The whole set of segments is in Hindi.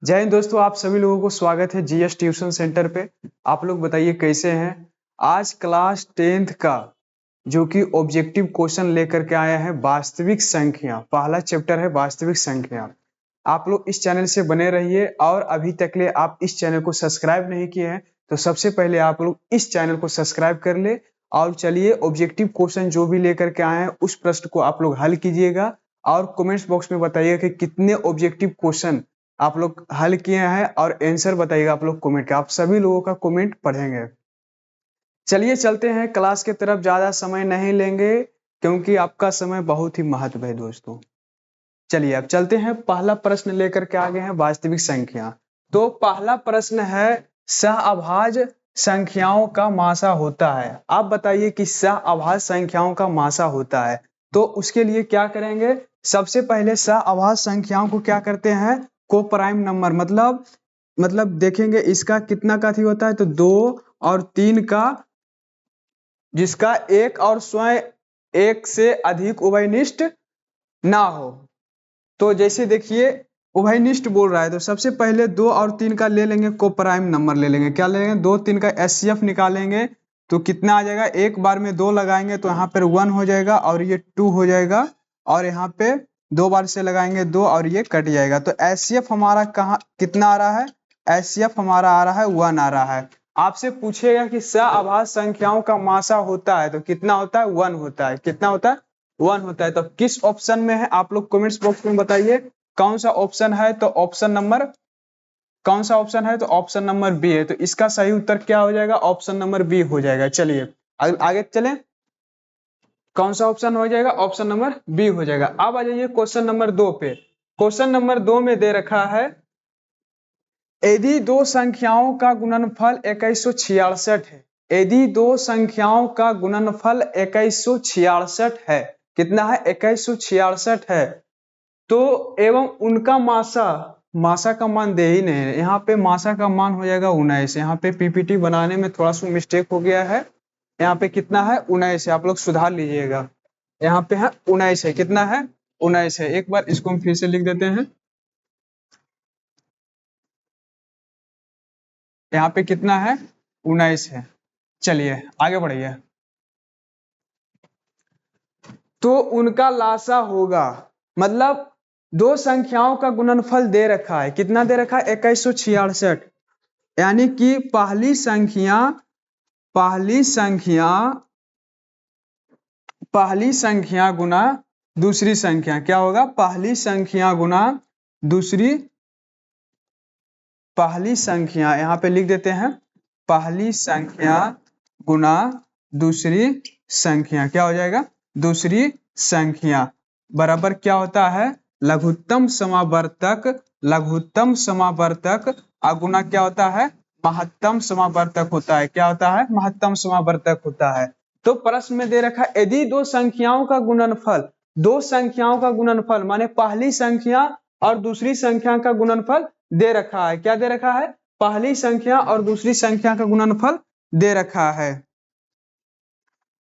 जय हिंद दोस्तों, आप सभी लोगों को स्वागत है जीएस ट्यूशन सेंटर पे। आप लोग बताइए कैसे हैं। आज क्लास 10th का जो कि ऑब्जेक्टिव क्वेश्चन लेकर के आया है वास्तविक संख्या, पहला चैप्टर है वास्तविक संख्या। आप लोग इस चैनल से बने रहिए और अभी तक ले आप इस चैनल को सब्सक्राइब नहीं किए हैं तो सबसे पहले आप लोग इस चैनल को सब्सक्राइब कर ले और चलिए ऑब्जेक्टिव क्वेश्चन जो भी लेकर के आए हैं उस प्रश्न को आप लोग हल कीजिएगा और कमेंट्स बॉक्स में बताइएगा कि कितने ऑब्जेक्टिव क्वेश्चन आप लोग हल किए हैं और आंसर बताइएगा आप लोग कमेंट का। आप सभी लोगों का कमेंट पढ़ेंगे। चलिए चलते हैं क्लास की तरफ, ज्यादा समय नहीं लेंगे क्योंकि आपका समय बहुत ही महत्व है दोस्तों। चलिए अब चलते हैं, पहला प्रश्न लेकर के आगे हैं वास्तविक संख्या। तो पहला प्रश्न है सहअभाज्य संख्याओं का मासा होता है। आप बताइए कि सहअभाज्य संख्याओं का मासा होता है तो उसके लिए क्या करेंगे। सबसे पहले सहअभाज्य संख्याओं को क्या करते हैं, को प्राइम नंबर मतलब देखेंगे इसका कितना का थी होता है तो 2 और 3 का, जिसका एक और स्वयं एक से अधिक उभयनिष्ठ ना हो। तो जैसे देखिए उभयनिष्ठ बोल रहा है तो सबसे पहले 2 और 3 का ले लेंगे, को प्राइम नंबर ले लेंगे। क्या ले लेंगे, 2 3 का एचसीएफ निकालेंगे तो कितना आ जाएगा, एक बार में 2 लगाएंगे तो यहाँ पर 1 हो जाएगा और ये 2 हो जाएगा और यहाँ पे 2 बार से लगाएंगे 2 और ये कट जाएगा। तो एचसीएफ हमारा कहाँ कितना आ रहा है, एचसीएफ हमारा आ रहा है 1 आ रहा है। आपसे पूछेगा कि सहअभाज्य संख्याओं का मासा होता है तो कितना होता है, 1 होता है। कितना होता है, 1 होता है। तो किस ऑप्शन में है आप लोग कमेंट्स बॉक्स में बताइए कौन सा ऑप्शन है। तो ऑप्शन नंबर कौन सा ऑप्शन है, तो ऑप्शन नंबर बी है। तो इसका सही उत्तर क्या हो जाएगा, ऑप्शन नंबर बी हो जाएगा। चलिए आगे चलें, कौन सा ऑप्शन हो जाएगा, ऑप्शन नंबर बी हो जाएगा। अब आ जाइए क्वेश्चन नंबर 2 पे। क्वेश्चन नंबर 2 में दे रखा है यदि दो संख्याओं का गुणनफल 2166 है, यदि दो संख्याओं का गुणनफल 2166 है, कितना है 2166 है, तो एवं उनका मासा का मान दे ही नहीं है। यहाँ पे मासा का मान हो जाएगा 19। यहाँ पे पीपीटी बनाने में थोड़ा सा मिस्टेक हो गया है। यहाँ पे कितना है 19 है, आप लोग सुधार लीजिएगा। यहाँ पे है 19 है, कितना है 19 है। एक बार इसको हम फिर से लिख देते हैं। यहाँ पे कितना है 19 है। चलिए आगे बढ़िए। तो उनका लासा होगा, मतलब दो संख्याओं का गुणनफल दे रखा है, कितना दे रखा है 2166, यानी कि पहली संख्या गुना दूसरी संख्या क्या होगा, पहली संख्या गुना पहली संख्या, यहाँ पे लिख देते हैं पहली संख्या गुना दूसरी संख्या क्या हो जाएगा, दूसरी संख्या बराबर क्या होता है, लघुत्तम समावर्तक और गुना क्या होता है, महत्तम समावर्तक होता है। क्या होता है, महत्तम समावर्तक होता है। तो प्रश्न में दे रखा है यदि दो संख्याओं का गुणनफल माने पहली संख्या और दूसरी संख्या का गुणनफल दे रखा है। क्या दे रखा है, पहली संख्या और दूसरी संख्या का गुणनफल दे रखा है।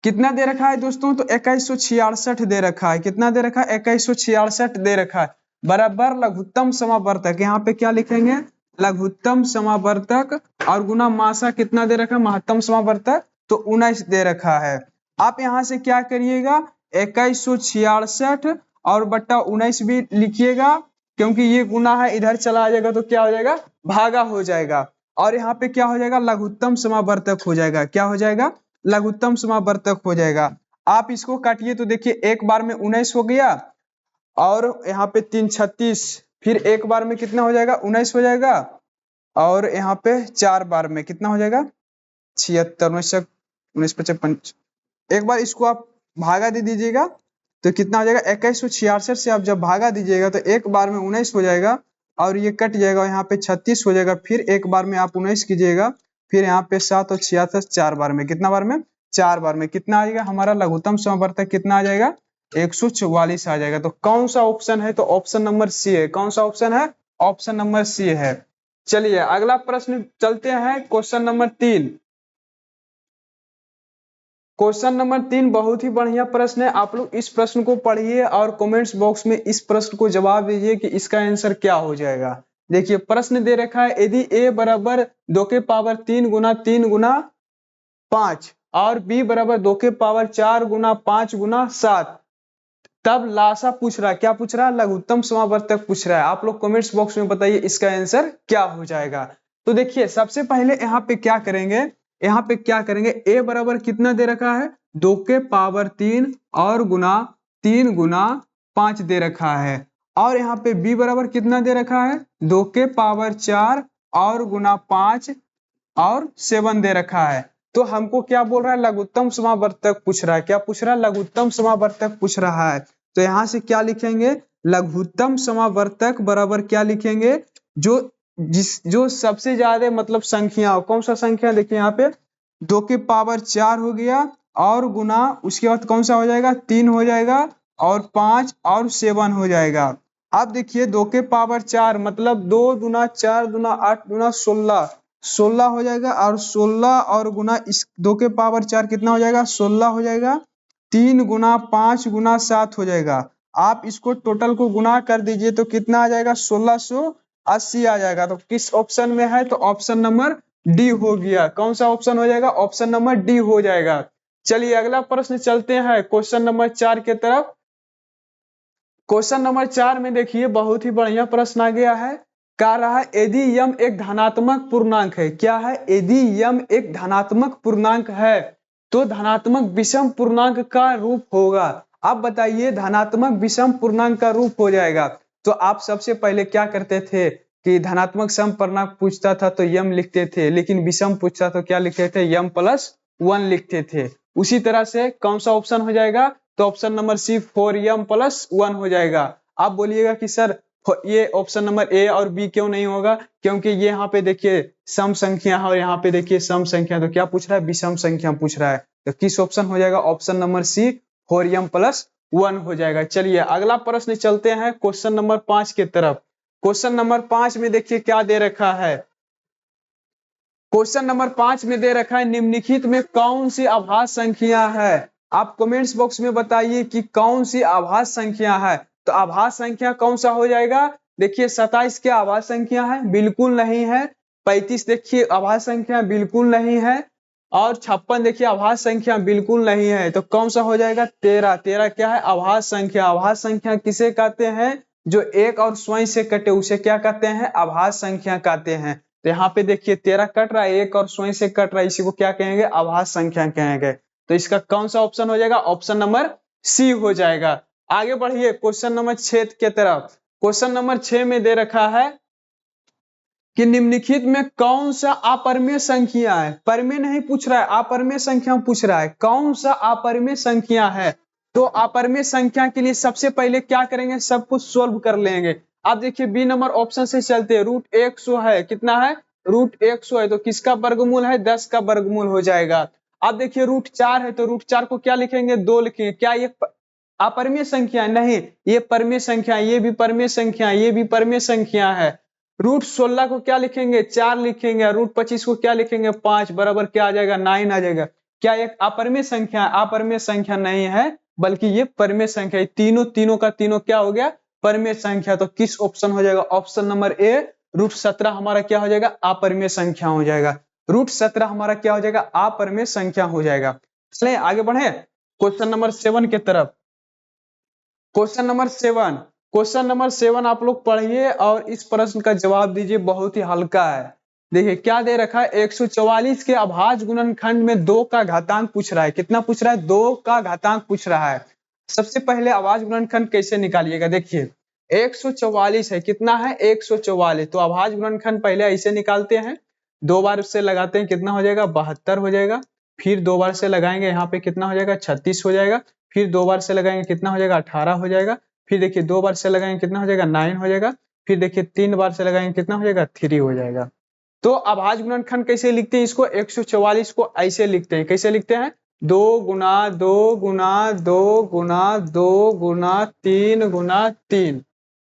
कितना दे रखा है दोस्तों, तो 2166 दे रखा है। कितना दे रखा है, 2166 दे रखा है बराबर लघुत्तम समावर्तक। यहाँ पे क्या लिखेंगे, लघुत्तम समावर्तक और गुना मासा कितना दे रखा है, महत्तम समावर्तक, तो 19 दे रखा है। आप यहाँ से क्या करिएगा, 2166 और बट्टा 19 भी लिखिएगा, क्योंकि ये गुना है इधर चला जाएगा तो क्या हो जाएगा, भागा हो जाएगा। और यहाँ पे क्या हो जाएगा, लघुत्तम समावर्तक हो जाएगा। क्या हो जाएगा, लघुत्तम समावर्तक हो जाएगा। आप इसको काटिए तो देखिए एक बार में 19 हो गया और यहाँ पे 3 36, फिर एक बार में कितना हो जाएगा 19 हो जाएगा और यहाँ पे 4 बार में कितना हो जाएगा 76 19 55। एक बार इसको आप भागा दे दीजिएगा तो कितना हो जाएगा, 2166 से आप जब भागा दीजिएगा तो एक बार में 19 हो जाएगा और ये कट जाएगा, यहाँ पे 36 हो जाएगा। फिर एक बार में आप 19 कीजिएगा, फिर यहाँ पे 7 और 66 4 बार में, कितना बार में 4 बार में कितना आ जाएगा, हमारा लघुत्तम समावर्तक कितना आ जाएगा 144 आ जाएगा। तो कौन सा ऑप्शन है, तो ऑप्शन नंबर सी है। कौन सा ऑप्शन है, ऑप्शन नंबर सी है। चलिए अगला प्रश्न चलते हैं, क्वेश्चन नंबर 3। क्वेश्चन नंबर 3 बहुत ही बढ़िया प्रश्न है। आप लोग इस प्रश्न को पढ़िए और कमेंट्स बॉक्स में इस प्रश्न को जवाब दीजिए कि इसका आंसर क्या हो जाएगा। देखिए प्रश्न दे रखा है यदि a बराबर 2 के पावर 3 गुना 3 गुना 5 और b बराबर 2 के पावर 4 गुना 5 गुना 7, तब लासा पूछ रहा है। क्या पूछ रहा है? लघुत्तम समावर्तक पूछ रहा है। आप लोग कमेंट्स बॉक्स में बताइए इसका आंसर क्या हो जाएगा। तो देखिए सबसे पहले यहाँ पे क्या करेंगे, यहाँ पे क्या करेंगे, a बराबर कितना दे रखा है 2 के पावर 3 और गुना 3 गुना 5 दे रखा है, और यहाँ पे b बराबर कितना दे रखा है 2 के पावर 4 और गुना 5 और 7 दे रखा है। तो हमको क्या बोल रहा है? लघुत्तम समावर्तक पूछ रहा है। क्या पूछ रहा है? लघुत्तम समावर्तक पूछ रहा है। तो यहाँ से क्या लिखेंगे? लघुत्तम समावर्तक बराबर क्या लिखेंगे? जो सबसे ज्यादा मतलब संख्या, कौन सा संख्या? देखिए यहाँ पे 2 के पावर 4 हो गया और गुना उसके बाद कौन सा हो जाएगा? 3 हो जाएगा और 5 और 7 हो जाएगा। अब देखिए 2 के पावर 4 मतलब 2 दुना 4 दुना 8 दुना 16, 16 हो जाएगा, और 16 और गुना इस 2 के पावर 4 कितना हो जाएगा? 16 हो जाएगा। 3 गुना 5 गुना 7 हो जाएगा। आप इसको टोटल को गुना कर दीजिए तो कितना आ जाएगा? 1680 आ जाएगा। तो किस ऑप्शन में है? तो ऑप्शन नंबर डी हो गया। कौन सा ऑप्शन हो जाएगा? ऑप्शन नंबर डी हो जाएगा। चलिए अगला प्रश्न चलते हैं क्वेश्चन नंबर 4 के तरफ। क्वेश्चन नंबर 4 में देखिए बहुत ही बढ़िया प्रश्न आ गया है। कह रहा है यदि यम एक धनात्मक पूर्णांक है। क्या है? यदि यम एक धनात्मक पूर्णांक है तो धनात्मक विषम पूर्णांक का रूप होगा। आप बताइए धनात्मक विषम पूर्णांक का रूप हो जाएगा तो आप सबसे पहले क्या करते थे कि धनात्मक सम पूर्णांक पूछता था तो यम लिखते थे, लेकिन विषम पूछता तो क्या लिखते थे? यम प्लस 1 लिखते थे। उसी तरह से कौन सा ऑप्शन हो जाएगा? तो option number C 4m plus 1 हो जाएगा। आप बोलिएगा कि सर ये ऑप्शन नंबर ए और बी क्यों नहीं होगा? क्योंकि ये यहाँ पे देखिए सम संख्या है और यहाँ पे देखिए सम संख्या, तो क्या पूछ रहा है? विषम संख्या पूछ रहा है। तो किस ऑप्शन हो जाएगा? Option number C 4m plus 1 हो जाएगा। चलिए अगला प्रश्न चलते हैं क्वेश्चन नंबर 5 की तरफ। क्वेश्चन नंबर 5 में देखिए क्या दे रखा है। क्वेश्चन नंबर 5 में दे रखा है निम्नलिखित में कौन सी अभाज्य संख्या है। आप कमेंट्स बॉक्स में बताइए कि कौन सी अभाज्य संख्या है। तो अभाज्य संख्या कौन सा हो जाएगा? देखिए 27 क्या अभाज्य संख्या है? बिल्कुल नहीं है। 35 देखिए अभाज्य संख्या बिल्कुल नहीं है, और 56 देखिए अभाज्य संख्या बिल्कुल नहीं है। तो कौन सा हो जाएगा? 13। 13 क्या है? अभाज्य संख्या। अभाज्य संख्या किसे कहते हैं? जो एक और स्वयं से कटे उसे क्या कहते हैं? अभाज्य संख्या कहते हैं। तो यहाँ पे देखिए 13 कट रहा है, एक और स्वयं से कट रहा है, इसी को क्या कहेंगे? अभाज्य संख्या कहेंगे। तो इसका कौन सा ऑप्शन हो जाएगा? ऑप्शन नंबर सी हो जाएगा। आगे बढ़िए क्वेश्चन नंबर 6 के तरफ। क्वेश्चन नंबर 6 में दे रखा है कि निम्नलिखित में कौन सा अपरिमेय संख्या है। परिमेय नहीं पूछ रहा है, अपरिमेय संख्या पूछ रहा है। कौन सा अपरिमेय संख्या है? तो अपरिमेय संख्या के लिए सबसे पहले क्या करेंगे? सब कुछ सोल्व कर लेंगे। अब देखिए बी नंबर ऑप्शन से चलते हैं। रूट 100 है, कितना है? रूट 100 है, तो किसका वर्गमूल है? 10 का वर्गमूल हो जाएगा। अब देखिए रूट 4 है, तो रूट 4 को क्या लिखेंगे? 2 लिखेंगे। क्या ये अपरिमेय संख्या? नहीं, ये परिमेय संख्या। ये भी परिमेय संख्या, ये भी परिमेय संख्या है। रूट 16 को क्या लिखेंगे? 4 लिखेंगे। रूट 25 को क्या लिखेंगे? 5 बराबर क्या आ जाएगा? 9 आ जाएगा। क्या एक अपरिमेय संख्या? अपरिमेय संख्या नहीं है, बल्कि ये परिमेय संख्या है। तीनों का तीनों क्या हो गया? परिमेय संख्या। तो किस ऑप्शन हो जाएगा? ऑप्शन नंबर ए रूट 17 हमारा क्या हो जाएगा? अपरिमेय संख्या हो जाएगा। रूट 17 हमारा क्या हो जाएगा? अपरिमेय संख्या हो जाएगा। चलिए आगे बढ़े क्वेश्चन नंबर 7 की तरफ। क्वेश्चन नंबर 7, क्वेश्चन नंबर 7 आप लोग पढ़िए और इस प्रश्न का जवाब दीजिए। बहुत ही हल्का है। देखिए क्या दे रखा है? 144 के अभाज्य गुणनखंड में 2 का घातांक पूछ रहा है। कितना पूछ रहा है? 2 का घातांक पूछ रहा है। सबसे पहले अभाज्य गुणनखंड कैसे निकालिएगा? देखिए 144 है, कितना है? 144। तो अभाज्य गुणनखंड पहले ऐसे निकालते हैं, 2 बार उससे लगाते हैं, कितना हो जाएगा? 72 हो जाएगा। फिर 2 बार से लगाएंगे, यहाँ पे कितना हो जाएगा? 36 हो जाएगा। फिर 2 बार से लगाएंगे, कितना हो जाएगा? 18 हो जाएगा। फिर देखिए 2 बार से लगाएंगे, कितना हो जाएगा? 9 हो जाएगा। फिर देखिए 3 बार से लगाएंगे, कितना हो जाएगा? 3 हो जाएगा। तो अभाज्य गुणनखंड कैसे लिखते हैं इसको? 144 को ऐसे लिखते हैं। कैसे लिखते हैं? 2 गुना 2 गुना 2 गुना 2 गुना 3 गुना 3,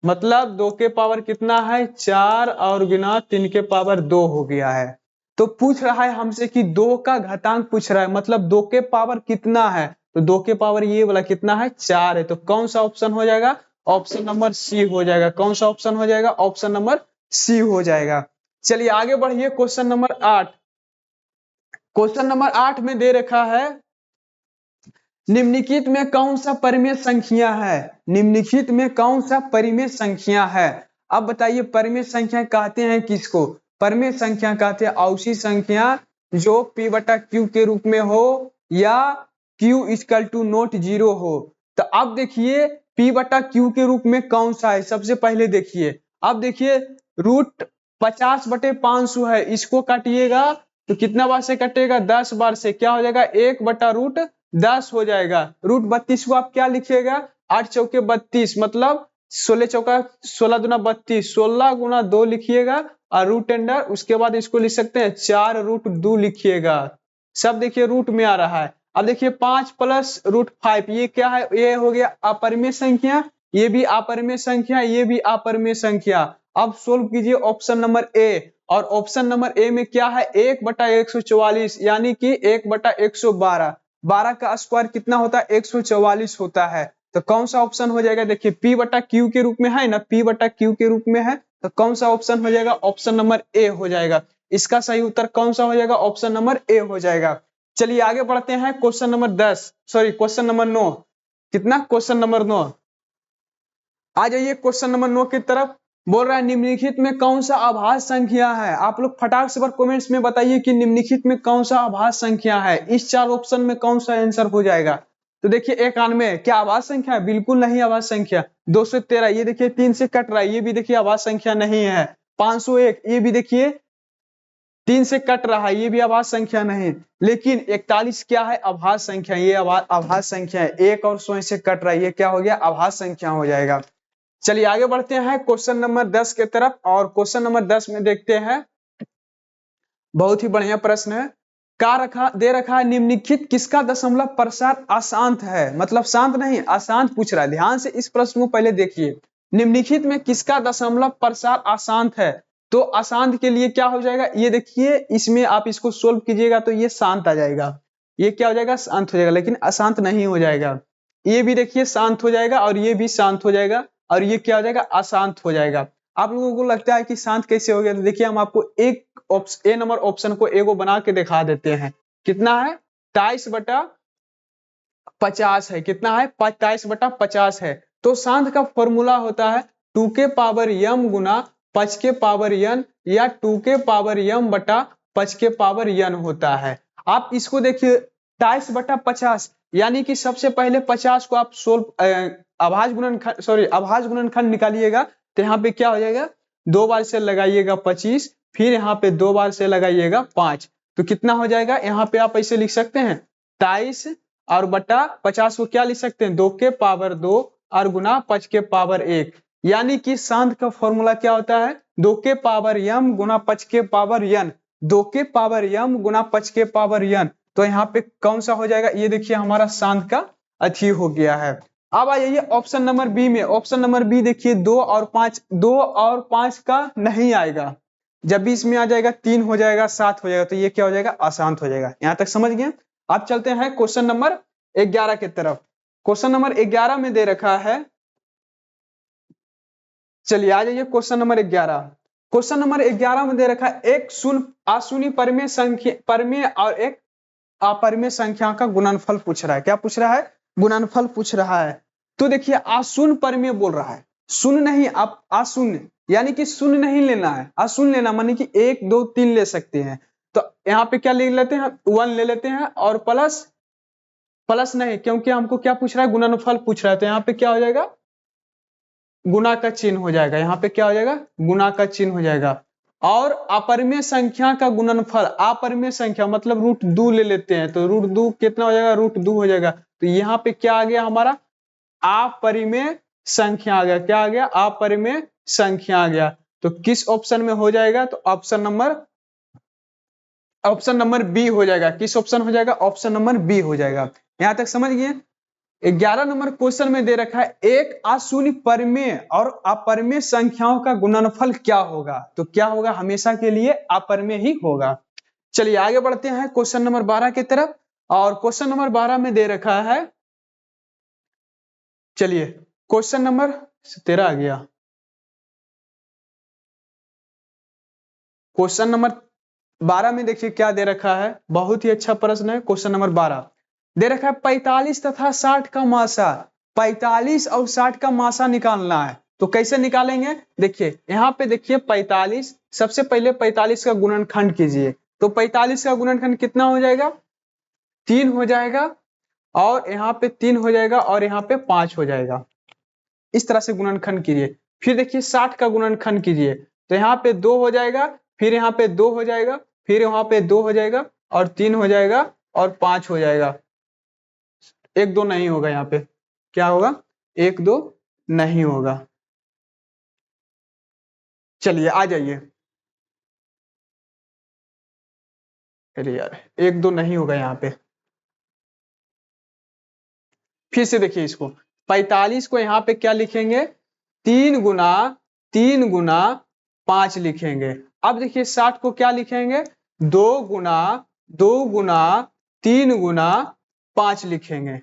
मतलब 2 के पावर कितना है? 4, और गुना 3 के पावर 2 हो गया है। तो पूछ रहा है हमसे कि 2 का घातांक पूछ रहा है, मतलब 2 के पावर कितना है? तो 2 के पावर ये वाला कितना है? 4 है। तो कौन सा ऑप्शन हो जाएगा? ऑप्शन नंबर सी हो जाएगा। कौन सा ऑप्शन हो जाएगा? ऑप्शन नंबर सी हो जाएगा। चलिए आगे बढ़िए, क्वेश्चन नंबर 8। क्वेश्चन नंबर 8 में दे रखा है निम्नलिखित में कौन सा परिमेय संख्या है। निम्नलिखित में कौन सा परिमेय संख्या है। अब बताइए परिमेय संख्या कहते हैं किसको। परिमेय संख्या कहते हैं ऐसी संख्या जो p बटा q के रूप में हो या q equal to not zero हो। तो अब देखिए p बटा q के रूप में कौन सा है। सबसे पहले देखिए, अब देखिए रूट 50/500 है, इसको काटिएगा तो कितना बार से कटेगा, 10 बार से। क्या हो जाएगा, 1/√10 हो जाएगा। √32 को आप क्या लिखिएगा, 8 चौके 32, मतलब 16 चौका 16 दूना 32, 16 गुना 2 लिखिएगा और रूट अंडर, उसके बाद इसको लिख सकते हैं 4√2 लिखिएगा। सब देखिए रूट में आ रहा है। अब देखिए 5 + √5, ये क्या है, ये हो गया अपरिमेय संख्या, ये भी अपरिमेय संख्या, ये भी अपरिमेय संख्या। अब सोल्व कीजिए ऑप्शन नंबर ए, और ऑप्शन नंबर ए में क्या है, 1/144 यानी कि 1/112। 12 का स्क्वायर कितना होता है, 144 होता है। तो कौन सा ऑप्शन हो जाएगा, देखिए p बटा q के रूप में है ना, p बटा q के रूप में है, तो कौन सा ऑप्शन हो जाएगा, ऑप्शन नंबर ए हो जाएगा। इसका सही उत्तर कौन सा हो जाएगा, ऑप्शन नंबर ए हो जाएगा। चलिए आगे बढ़ते हैं, question number 10, sorry question number 9। कितना, क्वेश्चन नंबर 9। आ जाइए क्वेश्चन नंबर 9 की तरफ। बोल रहा है निम्नलिखित में कौन सा अभाज्य संख्या है। आप लोग फटाक से कमेंट्स में बताइए कि निम्नलिखित में कौन सा अभाज्य संख्या है। इस 4 ऑप्शन में कौन सा आंसर हो जाएगा। तो देखिए 91 क्या अभाज्य संख्या है, बिल्कुल नहीं अभाज्य संख्या। 213 ये देखिए 3 से कट रहा है, ये भी देखिए अभाज्य संख्या नहीं है। 501 ये भी देखिए 3 से कट रहा है, ये भी अभाज्य संख्या नहीं। लेकिन 41 क्या है, अभाज्य संख्या, ये अभाज्य संख्या है। 1 और 100 से कट रहा है, ये क्या हो गया, अभाज्य संख्या हो जाएगा। चलिए आगे बढ़ते हैं क्वेश्चन नंबर 10 के तरफ, और क्वेश्चन नंबर 10 में देखते हैं, बहुत ही बढ़िया प्रश्न है। दे रखा है निम्नलिखित किसका दशमलव प्रसार अशांत है, मतलब शांत नहीं अशांत पूछ रहा है। ध्यान से इस प्रश्न को पहले देखिए, निम्नलिखित में किसका दशमलव प्रसार अशांत है। तो अशांत के लिए क्या हो जाएगा, ये देखिए इसमें आप इसको सोल्व कीजिएगा तो ये शांत आ जाएगा, ये क्या हो जाएगा, शांत हो जाएगा। लेकिन अशांत नहीं हो जाएगा, ये भी देखिए शांत हो जाएगा और ये भी शांत हो जाएगा, और ये क्या हो जाएगा, अशांत हो जाएगा। आप लोगों को लगता है कि शांत कैसे हो गया, तो देखिए हम आपको एक ए नंबर ऑप्शन को एगो बना के दिखा देते हैं। कितना है, 23/50 है। कितना है, 23/50 है। तो शांत का फॉर्मूला होता है 2 के पावर m गुना 5 के पावर n, या 2 के पावर m बटा 5 के पावर n होता है। आप इसको देखिए 23/50, यानी कि सबसे पहले 50 को आप अभाज्य गुणनखंड निकालिएगा, तो यहाँ पे क्या हो जाएगा, 2 बार से लगाइएगा 25, फिर यहाँ पे 2 बार से लगाइएगा 5, तो कितना हो जाएगा। यहाँ पे आप ऐसे लिख सकते हैं 23 और बटा 50 को क्या लिख सकते हैं, 2 के पावर 2 और गुना 5 के पावर 1, यानी कि शांत का फॉर्मूला क्या होता है, 2 के पावर m गुना 5 के पावर n, 2 के पावर m गुना 5 के पावर n। तो यहाँ पे कौन सा हो जाएगा, ये देखिए हमारा शांत का अथी हो गया है। अब आ जाइए ऑप्शन नंबर बी में। ऑप्शन नंबर बी देखिए 2 और 5, 2 और 5 का नहीं आएगा, जब भी इसमें आ जाएगा 3 हो जाएगा, 7 हो जाएगा, तो ये क्या हो जाएगा, अशांत हो जाएगा। यहां तक समझ गए। अब चलते हैं क्वेश्चन नंबर 11 की तरफ। क्वेश्चन नंबर 11 में दे रखा है, चलिए आ जाइए क्वेश्चन नंबर 11। क्वेश्चन नंबर 11 में दे रखा है एक अशून्य परिमेय संख्या, परिमेय और एक अपरिमेय संख्या का गुणनफल पूछ रहा है। क्या पूछ रहा है, गुणनफल पूछ रहा है। तो देखिए अशून्य परिमेय बोल रहा है, शून्य नहीं, आप अशून्य यानी कि शून्य नहीं लेना है, अशून्य लेना माने कि 1 2 3 ले सकते हैं। तो यहाँ पे क्या ले लेते हैं, 1 ले लेते हैं, और प्लस नहीं, क्योंकि हमको क्या पूछ रहा है, गुणनफल पूछ रहा है। तो यहाँ पे क्या हो जाएगा, गुना का चिन्ह हो जाएगा। यहाँ पे क्या हो जाएगा, गुना का चिन्ह हो जाएगा। और अपरिमेय संख्या का गुणनफल, अपरिमेय संख्या मतलब √2 ले लेते हैं, तो √2 कितना हो जाएगा, √2 हो जाएगा। तो यहाँ पे क्या आ गया हमारा, अपरिमेय संख्या आ गया। क्या आ गया, अपरिमेय संख्या आ गया। तो किस ऑप्शन में हो जाएगा, तो ऑप्शन नंबर बी हो जाएगा। किस ऑप्शन हो जाएगा, ऑप्शन नंबर बी हो जाएगा। यहां तक समझ गए। 11 नंबर क्वेश्चन में दे रखा है एक अशून्य परिमेय और अपरिमेय संख्याओं का गुणनफल क्या होगा। तो क्या होगा, हमेशा के लिए अपरिमेय ही होगा। चलिए आगे बढ़ते हैं क्वेश्चन नंबर 12 की तरफ, और क्वेश्चन नंबर 12 में दे रखा है, चलिए क्वेश्चन नंबर 13 आ गया, क्वेश्चन नंबर 12 में देखिए क्या दे रखा है, बहुत ही अच्छा प्रश्न है। क्वेश्चन नंबर 12 दे रखा है 45 तथा 60 का मासा, 45 और 60 का मासा निकालना है। तो कैसे निकालेंगे, देखिए यहाँ पे देखिए 45, सबसे पहले 45 का गुणनखंड कीजिए। तो 45 का गुणनखंड कितना हो जाएगा, 3 हो जाएगा, और यहाँ पे 3 हो जाएगा, और यहाँ पे 5 हो जाएगा। इस तरह से गुणनखंड कीजिए। फिर देखिए 60 का गुणनखंड कीजिए, तो यहाँ पे 2 हो जाएगा, फिर यहाँ पे 2 हो जाएगा, फिर यहाँ पे 2 हो जाएगा, और 3 हो जाएगा, और 5 हो जाएगा। 1 2 नहीं होगा, यहाँ पे क्या होगा, 1 2 नहीं होगा। चलिए आ जाइए, अरे यार 1 2 नहीं होगा यहाँ पे। फिर से देखिए इसको, 45 को यहाँ पे क्या लिखेंगे, 3 गुना 3 गुना 5 लिखेंगे। अब देखिए 60 को क्या लिखेंगे, 2 गुना 2 गुना 3 गुना 5 लिखेंगे।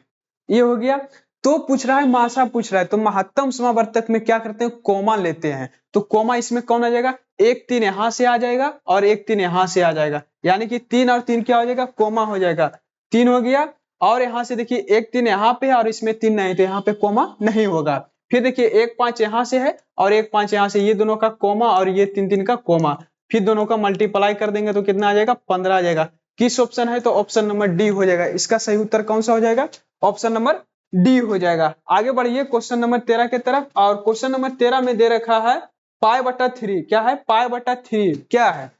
ये हो गया। तो पूछ रहा है मासा पूछ रहा है, तो महत्तम समावर्तक में क्या करते हैं, कोमा लेते हैं। तो कोमा इसमें कौन आ जाएगा, 1 3 यहाँ से आ जाएगा, और 1 3 यहाँ से आ जाएगा, यानी कि 3 और 3 क्या हो जाएगा, कोमा हो जाएगा। 3 हो गया, और यहाँ से देखिए 1 3 यहाँ पे है, और इसमें 3 नहीं, तो यहाँ पे कोमा नहीं होगा। फिर देखिए 1 5 यहाँ से है, और 1 5 यहाँ से, ये दोनों का कोमा, और ये 3 3 का कोमा। फिर दोनों का मल्टीप्लाई कर देंगे तो कितना आ जाएगा, 15 आ जाएगा। किस ऑप्शन है, तो ऑप्शन नंबर डी हो जाएगा। इसका सही उत्तर कौन सा हो जाएगा, ऑप्शन नंबर डी हो जाएगा। आगे बढ़िए क्वेश्चन नंबर 13 के तरफ, और क्वेश्चन नंबर 13 में दे रखा है π/3। क्या है, π/3 क्या है,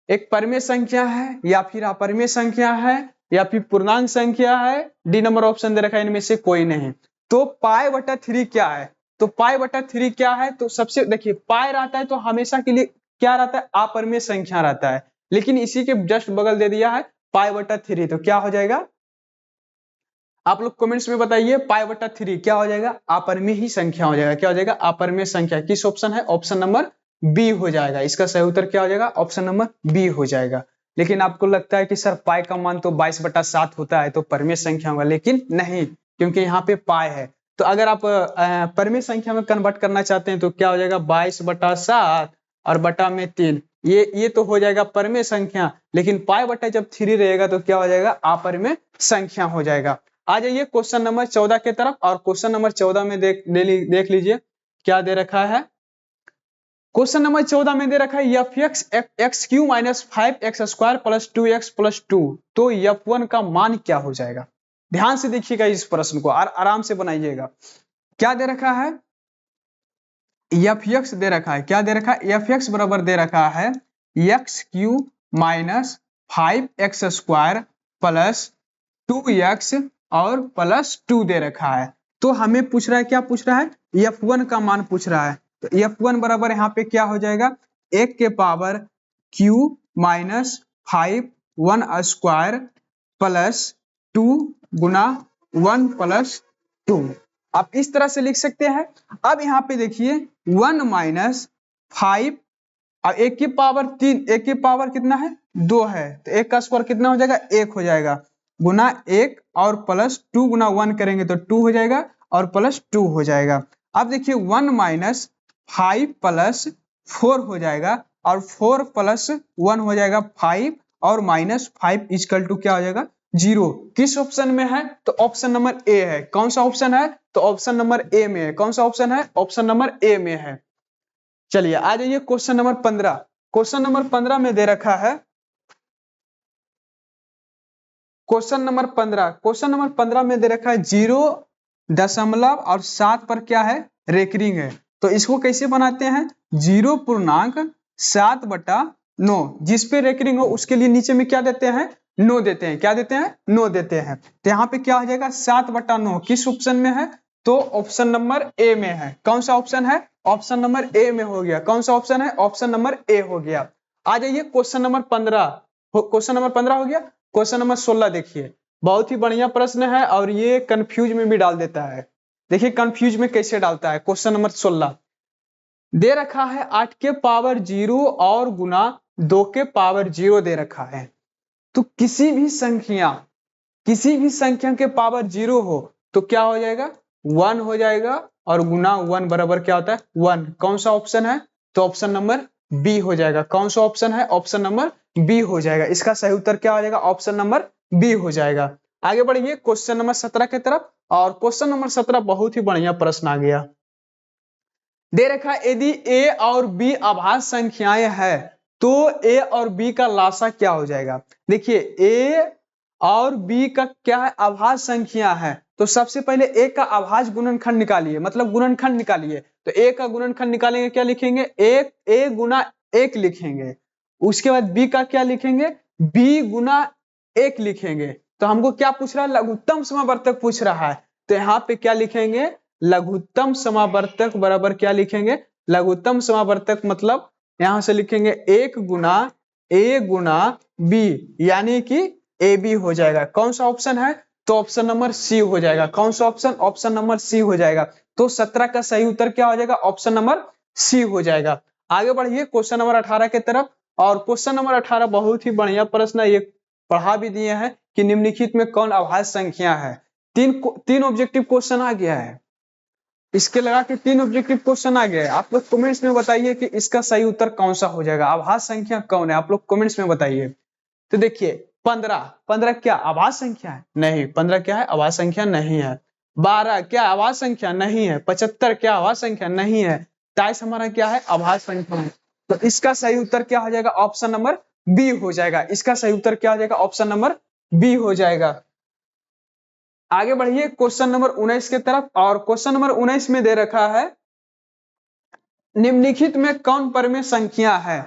एक परिमेय संख्या है, या फिर अपरिमेय संख्या है, या फिर पूर्णांक संख्या है, डी नंबर ऑप्शन दे रखा है, इनमें से कोई नहीं। तो π/3 क्या है, तो π/3 क्या है, तो सबसे देखिए पाई रहता है तो हमेशा के लिए क्या रहता है, अपरिमेय संख्या रहता है, लेकिन इसी के जस्ट बगल दे दिया है π/3, तो क्या हो जाएगा, आप लोग कमेंट्स में बताइए, π/3 क्या हो जाएगा, अपरिमेय ही संख्या हो जाएगा। क्या हो जाएगा, अपरिमेय संख्या। किस ऑप्शन है, ऑप्शन नंबर बी हो जाएगा। इसका सही उत्तर क्या हो जाएगा, ऑप्शन नंबर बी हो जाएगा। लेकिन आपको लगता है कि सर पाई का मान तो 22/7 होता है, तो परिमेय संख्या होगा, लेकिन नहीं, क्योंकि यहाँ पे पाई है। तो अगर आप परिमेय संख्या में कन्वर्ट करना चाहते हैं तो क्या हो जाएगा, 22/7 और बटा में 3, ये तो हो जाएगा परिमेय संख्या, लेकिन π/3 रहेगा तो क्या हो जाएगा, अपरिमेय संख्या हो जाएगा। आ जाइए क्वेश्चन नंबर 14 के तरफ, और क्वेश्चन नंबर 14 में देख लीजिए क्या दे रखा है। क्वेश्चन नंबर 14 में दे रखा है f(x) x³ - 5x² + 2x + 2, तो f1 का मान क्या हो जाएगा। ध्यान से देखिएगा इस प्रश्न को और आराम से बनाइएगा। क्या दे रखा है, f(x) दे रखा है, क्या दे रखा है, f(x) बराबर दे रखा है x³ - 5x² + 2x और +2 दे रखा है। तो हमें पूछ रहा है, क्या पूछ रहा है, f1 का मान पूछ रहा है। तो f1 बराबर यहाँ पे क्या हो जाएगा, 1 के पावर q - 5 1² + 2 गुना 1 + 2, आप इस तरह से लिख सकते हैं। अब यहाँ पे देखिए 1 - 5 और 1 की पावर 3, 1 की पावर कितना है, 2 है, तो 1 का स्क्वायर कितना हो जाएगा, 1 हो जाएगा, गुना 1 और +2 गुना 1 करेंगे तो 2 हो जाएगा, और +2 हो जाएगा। अब देखिए 1 - 5 + 4 हो जाएगा, और 4 + 1 हो जाएगा 5, और -5 = क्या हो जाएगा, 0। किस ऑप्शन में है, तो ऑप्शन नंबर ए है। कौन सा ऑप्शन है, तो ऑप्शन नंबर ए में है। कौन सा ऑप्शन है, ऑप्शन नंबर ए में है। चलिए आ जाइए क्वेश्चन नंबर 15। क्वेश्चन नंबर 15 में दे रखा है, क्वेश्चन नंबर 15 में दे रखा है 0.7 पर क्या है, रेकरिंग है। तो इसको कैसे बनाते हैं, 0.7/9, जिस पे रेकरिंग हो उसके लिए नीचे में क्या देते हैं, 9 देते हैं। क्या देते हैं, 9 देते हैं। तो यहाँ पे क्या हो जाएगा, 7/9 किस ऑप्शन में है, तो ऑप्शन नंबर ए में है। कौन सा ऑप्शन है, ऑप्शन नंबर ए में हो गया। कौन सा ऑप्शन है, ऑप्शन नंबर ए हो गया। आ जाइए क्वेश्चन नंबर 15, क्वेश्चन नंबर 15 हो गया। क्वेश्चन नंबर 16 देखिए, बहुत ही बढ़िया प्रश्न है, और ये कंफ्यूज में भी डाल देता है। देखिए कंफ्यूज में कैसे डालता है। क्वेश्चन नंबर 16 दे रखा है 8 के पावर 0 और गुना 2 के पावर 0 दे रखा है। तो किसी भी संख्या के पावर 0 हो तो क्या हो जाएगा, 1 हो जाएगा, और गुना 1 बराबर क्या होता है, 1। कौन सा ऑप्शन है, तो ऑप्शन नंबर बी हो जाएगा। कौन सा ऑप्शन है? ऑप्शन नंबर बी हो जाएगा। इसका सही उत्तर क्या हो जाएगा? ऑप्शन नंबर बी हो जाएगा। आगे बढ़िए क्वेश्चन नंबर 17 की तरफ। और क्वेश्चन नंबर 17 बहुत ही बढ़िया प्रश्न आ गया। दे रखा है यदि ए और बी अभाज्य संख्याएं हैं तो ए और बी का लासा क्या हो जाएगा। देखिए ए और बी का क्या है? अभाज्य संख्या है। तो सबसे पहले ए का अभाज्य गुणनखंड निकालिए, मतलब गुणनखंड निकालिए। तो ए का गुणनखंड निकालेंगे, क्या लिखेंगे? एक ए गुना एक लिखेंगे। उसके बाद बी का क्या लिखेंगे? बी गुना एक लिखेंगे। तो हमको क्या पूछ रहा है? लघुत्तम समावर्तक पूछ रहा है। तो यहाँ पे क्या लिखेंगे? लघुत्तम समावर्तक बराबर क्या लिखेंगे? लघुत्तम समावर्तक मतलब यहां से लिखेंगे एक गुना ए गुना बी, यानी कि ए बी हो जाएगा। कौन सा ऑप्शन है? तो ऑप्शन नंबर सी हो जाएगा। कौन सा ऑप्शन? ऑप्शन नंबर सी हो जाएगा। तो 17 का सही उत्तर क्या हो जाएगा? ऑप्शन नंबर सी हो जाएगा। आगे बढ़िए क्वेश्चन नंबर 18 की तरफ। और क्वेश्चन नंबर 18 बहुत ही बढ़िया प्रश्न है। ये पढ़ा भी दिए हैं कि निम्नलिखित में कौन अभाज्य संख्या है। तीन ऑब्जेक्टिव क्वेश्चन आ गया है। इसके लगा के तीन ऑब्जेक्टिव क्वेश्चन आ गए। आप लोग कमेंट्स में बताइए कि इसका सही उत्तर कौन सा हो जाएगा। अभाज्य संख्या कौन है? आप लोग कमेंट्स में बताइए। तो देखिए 15 क्या अभाज्य संख्या है? नहीं। 15 क्या है? अभाज्य संख्या नहीं है। 12 क्या अभाज्य संख्या? नहीं है। 75 क्या अभाज्य संख्या? नहीं है। 23 हमारा क्या है? अभाज्य संख्या है। तो इसका सही उत्तर क्या हो जाएगा? ऑप्शन नंबर बी हो जाएगा। इसका सही उत्तर क्या हो जाएगा? ऑप्शन नंबर बी हो जाएगा। आगे बढ़िए क्वेश्चन नंबर 19 की तरफ। और क्वेश्चन नंबर 19 में दे रखा है निम्नलिखित में कौन परमेय संख्या है।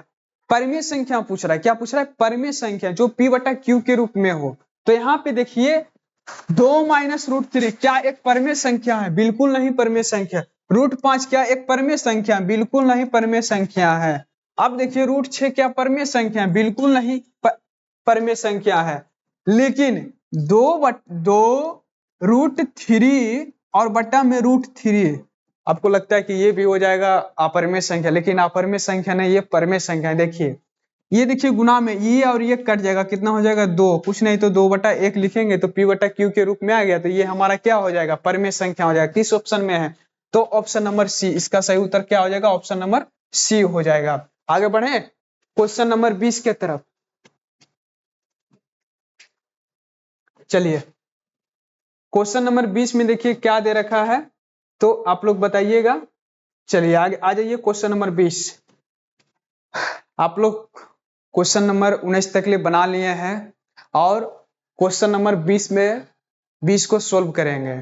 परमेय संख्या पूछ रहा है। क्या पूछ रहा है? परमेय संख्या जो p बटा q के रूप में हो। तो यहाँ पे देखिए 2 माइनस रूट 3 क्या एक परमेय संख्या है? बिल्कुल नहीं परमेय संख्या। रूट 5 क्या एक परमेय संख्या? बिल्कुल नहीं परमेय संख्या है। अब देखिए रूट 6 क्या परमेय संख्या है? बिल्कुल नहीं परमेय संख्या है। लेकिन दो रूट 3 और बटा में रूट 3 आपको लगता है कि ये भी हो जाएगा अपरमेय संख्या, लेकिन अपरमेय संख्या नहीं, ये परमेय संख्या है। देखिए ये देखिए गुना में ये और ये कट जाएगा, कितना हो जाएगा? 2। कुछ नहीं तो 2 बटा 1 लिखेंगे तो p बटा q के रूप में आ गया। तो ये हमारा क्या हो जाएगा? परमेय संख्या हो जाएगा। किस ऑप्शन में है? तो ऑप्शन नंबर सी। इसका सही उत्तर क्या हो जाएगा? ऑप्शन नंबर सी हो जाएगा। आगे बढ़े क्वेश्चन नंबर 20 के तरफ। चलिए क्वेश्चन नंबर 20 में देखिए क्या दे रखा है, तो आप लोग बताइएगा। चलिए आगे आ जाइए क्वेश्चन नंबर 20। आप लोग क्वेश्चन नंबर 19 तक लिए बना लिए हैं और क्वेश्चन नंबर 20 में 20 को सोल्व करेंगे।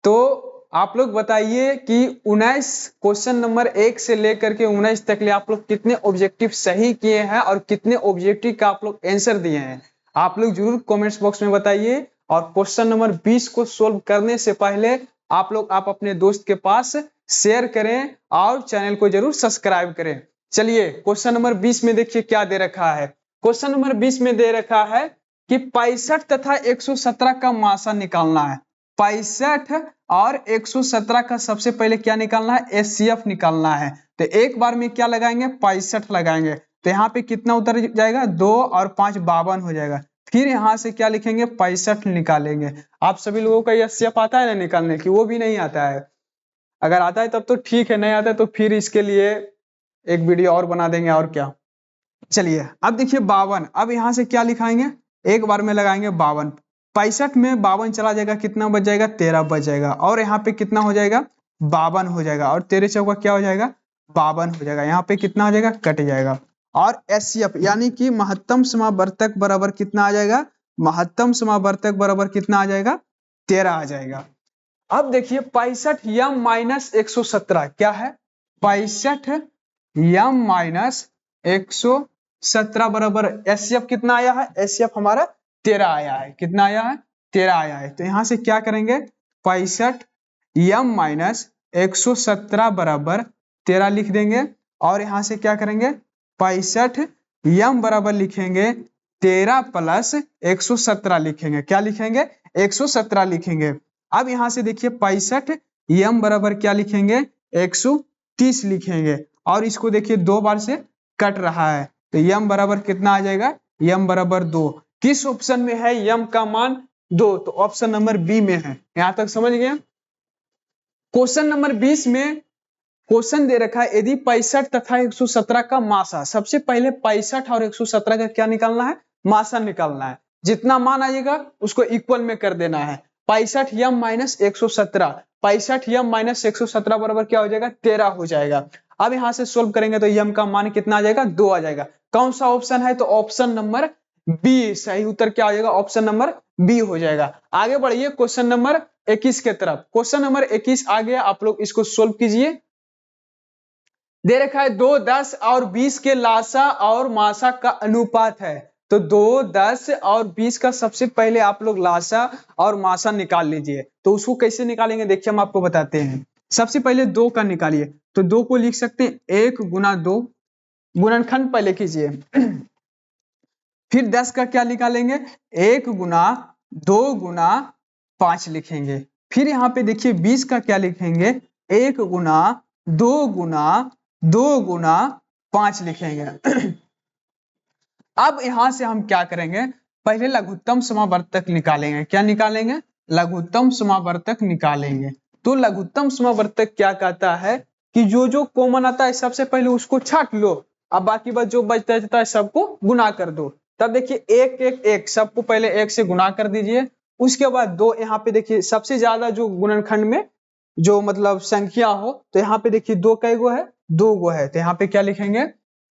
तो आप लोग बताइए कि 19 क्वेश्चन नंबर 1 से लेकर के 19 तक लिए आप लोग कितने ऑब्जेक्टिव सही किए हैं और कितने ऑब्जेक्टिव का आप लोग आंसर दिए हैं। आप लोग जरूर कमेंट्स बॉक्स में बताइए। और क्वेश्चन नंबर 20 को सोल्व करने से पहले आप अपने दोस्त के पास शेयर करें और चैनल को जरूर सब्सक्राइब करें। चलिए क्वेश्चन नंबर 20 में देखिए क्या दे रखा है। क्वेश्चन नंबर 20 में दे रखा है कि 65 तथा 117 का मासा निकालना है। 65 और 117 का सबसे पहले क्या निकालना है? एचसीएफ निकालना है। तो एक बार में क्या लगाएंगे? 65 लगाएंगे। तो यहाँ पे कितना उतर जाएगा? 2 और 5 52 हो जाएगा। फिर यहाँ से क्या लिखेंगे? 65 निकालेंगे। आप सभी लोगों का एचसीएफ आता है ना निकालने की? वो भी नहीं आता है। अगर आता है तब तो ठीक है, नहीं आता है तो फिर इसके लिए एक वीडियो और बना देंगे। और क्या। चलिए अब देखिए 52। अब यहाँ से क्या लिखाएंगे? एक बार में लगाएंगे 52। 65 में 52 चला जाएगा, कितना बच जाएगा? 13 बच जाएगा। और यहाँ पे कितना हो जाएगा? 52 हो जाएगा। और 13 चौका क्या हो जाएगा? 52 हो जाएगा। यहाँ पे कितना हो जाएगा? कट जाएगा। और एचसीएफ यानी कि महत्तम समावर्तक बराबर कितना आ जाएगा? महत्तम समावर्तक बराबर कितना आ जाएगा? 13 आ जाएगा। अब देखिए 65 यम माइनस 117 क्या है? 65 यम माइनस 117 बराबर एचसीएफ कितना आया है? एचसीएफ हमारा 13 आया है। कितना आया है? 13 आया है। तो यहां से क्या करेंगे? 65 यम माइनस 117 बराबर 13 लिख देंगे। और यहां से क्या करेंगे? 65 यम बराबर लिखेंगे 13 प्लस 117 लिखेंगे। क्या लिखेंगे? 117 लिखेंगे। अब यहां से देखिए 65 यम बराबर क्या लिखेंगे? 130 लिखेंगे। और इसको देखिए 2 बार से कट रहा है। तो यम बराबर कितना आ जाएगा? यम बराबर 2। किस ऑप्शन में है यम का मान 2? तो ऑप्शन नंबर बी में है। यहां तक समझ गए? क्वेश्चन नंबर 20 में क्वेश्चन दे रखा है यदि 65 तथा 117 का मासा, सबसे पहले 65 और 117 का क्या निकालना है, मासा निकालना है। जितना मान आएगा उसको इक्वल में कर देना है। 65 यम माइनस 117, 65 यम माइनस 117 बराबर क्या हो जाएगा, 13 हो जाएगा। अब यहां से सोल्व करेंगे तो यम का मान कितना आ जाएगा, 2 आ जाएगा। कौन सा ऑप्शन है, तो ऑप्शन नंबर बी सही उत्तर क्या हो जाएगा, ऑप्शन नंबर बी हो जाएगा। आगे बढ़िए क्वेश्चन नंबर 21 के तरफ। क्वेश्चन नंबर 21 आ गया, आप लोग इसको सोल्व कीजिए। दे रखा है 2, 10 और 20 के लासा और मासा का अनुपात है। तो 2, 10 और 20 का सबसे पहले आप लोग लासा और मासा निकाल लीजिए। तो उसको कैसे निकालेंगे देखिए, हम आपको बताते हैं। सबसे पहले 2 का निकालिए, तो 2 को लिख सकते हैं 1 गुना 2, गुणनखंड पहले कीजिए। फिर 10 का क्या निकालेंगे, 1 गुना 2 गुना 5 लिखेंगे। फिर यहाँ पे देखिए 20 का क्या लिखेंगे, 1 गुना 2 गुना 2 गुना 5 लिखेंगे। अब यहां से हम क्या करेंगे, पहले लघुत्तम समावर्तक निकालेंगे। क्या निकालेंगे, लघुत्तम समावर्तक निकालेंगे। तो लघुत्तम समावर्तक क्या कहता है कि जो जो कॉमन आता है सबसे पहले उसको छाट लो, अब बाकी बात जो बचता रहता है सबको गुना कर दो। तब देखिए 1 1 1, सबको पहले 1 से गुना कर दीजिए। उसके बाद 2, यहाँ पे देखिए सबसे ज्यादा जो गुणनखंड में जो मतलब संख्या हो, तो यहाँ पे देखिए 2 कै गो है, 2 गो है। तो यहाँ पे क्या लिखेंगे,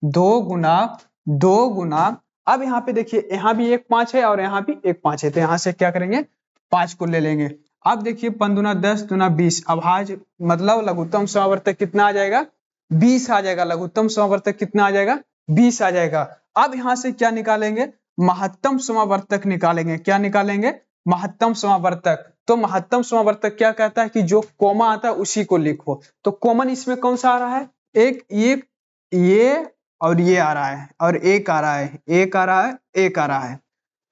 2 गुना 2 गुना, अब यहाँ पे देखिए यहाँ भी एक 5 है और यहाँ भी एक 5 है, तो यहाँ से क्या करेंगे 5 को ले लेंगे। अब देखिए 5 दूना 10 दूना 20, अभाज्य मतलब लघुत्तम समावर्तक कितना आ जाएगा, 20 आ जाएगा। लघुत्तम समावर्तक कितना आ जाएगा, 20 आ जाएगा। अब यहाँ से क्या निकालेंगे, महत्तम समावर्तक निकालेंगे। क्या निकालेंगे, महत्तम समावर्तक। तो महत्तम समावर्तक क्या कहता है कि जो कॉमा आता है उसी को लिखो। तो कॉमन इसमें कौन सा आ रहा है, एक ये और ये आ रहा है, और एक आ रहा है, एक आ रहा है, एक आ रहा है।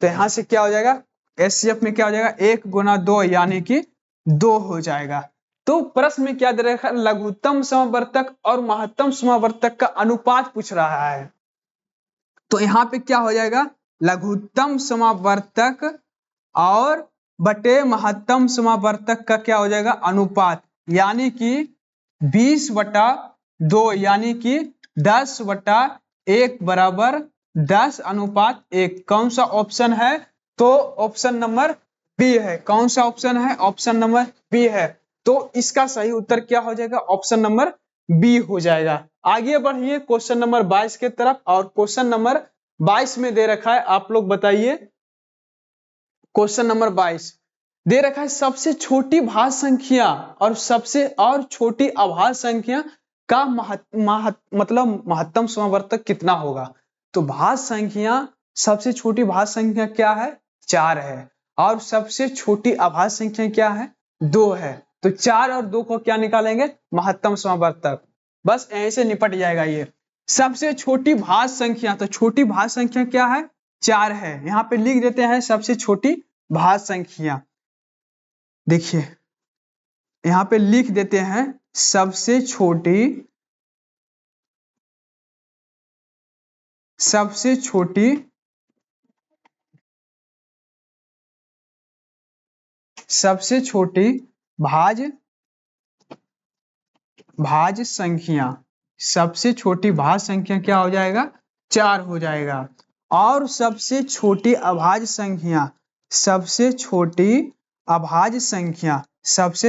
तो यहां से क्या हो जाएगा, एचसीएफ में क्या हो जाएगा, 1 गुना 2 यानी कि 2 हो जाएगा। तो प्रश्न में क्या दे रखा है, लघुत्तम समावर्तक और महत्तम समावर्तक का अनुपात पूछ रहा है। तो यहाँ पे क्या हो जाएगा, लघुत्तम समावर्तक और बटे महत्तम समावर्तक का क्या हो जाएगा, अनुपात, यानी कि 20/2 यानी कि 10/1 बराबर 10:1। कौन सा ऑप्शन है, तो ऑप्शन नंबर बी है। कौन सा ऑप्शन है, ऑप्शन नंबर बी है। तो इसका सही उत्तर क्या हो जाएगा, ऑप्शन नंबर बी हो जाएगा। आगे बढ़िए क्वेश्चन नंबर 22 के तरफ। और क्वेश्चन नंबर 22 में दे रखा है, आप लोग बताइए। क्वेश्चन नंबर 22 दे रखा है सबसे छोटी भाज्य संख्या और छोटी अभाज्य संख्या का मतलब महत्तम समावर्तक कितना होगा। तो भाज्य संख्या, सबसे छोटी भाज्य संख्या क्या है, 4 है, और सबसे छोटी अभाज्य संख्या क्या है, 2 है। तो 4 और 2 को क्या निकालेंगे, महत्तम समावर्तक। बस ऐसे निपट जाएगा ये। सबसे छोटी भाज्य संख्या, तो छोटी भाज्य संख्या क्या है, 4 है। यहाँ पे लिख देते हैं सबसे छोटी भाज्य संख्या। देखिए यहाँ पे लिख देते हैं सबसे छोटी भाज्य संख्या, सबसे छोटी भाज्य संख्या क्या हो जाएगा, 4 हो जाएगा। और सबसे छोटी अभाज्य संख्या, सबसे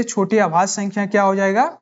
छोटी अभाज्य संख्या क्या हो जाएगा,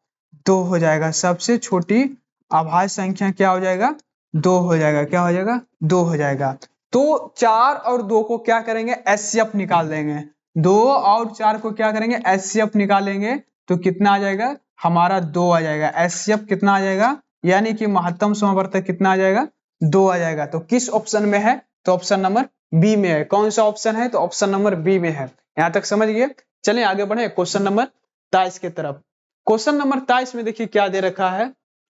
2 हो जाएगा। सबसे छोटी अभाज्य संख्या क्या हो जाएगा, 2 हो जाएगा। क्या हो जाएगा, 2 हो जाएगा। तो 4 और 2 को क्या करेंगे, एचसीएफ निकाल देंगे। 2 और 4 को क्या करेंगे, एचसीएफ निकालेंगे। तो कितना आ जाएगा, हमारा 2 आ जाएगा। एचसीएफ कितना आ जाएगा, यानी कि महत्तम समावर्तक कितना आ जाएगा, 2 आ जाएगा। तो किस ऑप्शन में है, तो ऑप्शन नंबर बी में है। कौन सा ऑप्शन है, तो ऑप्शन नंबर बी में है। यहां तक समझ गए। चलिए आगे बढ़े क्वेश्चन नंबर 23 के तरफ। क्वेश्चन नंबर 23 में देखिए क्या दे रखा है।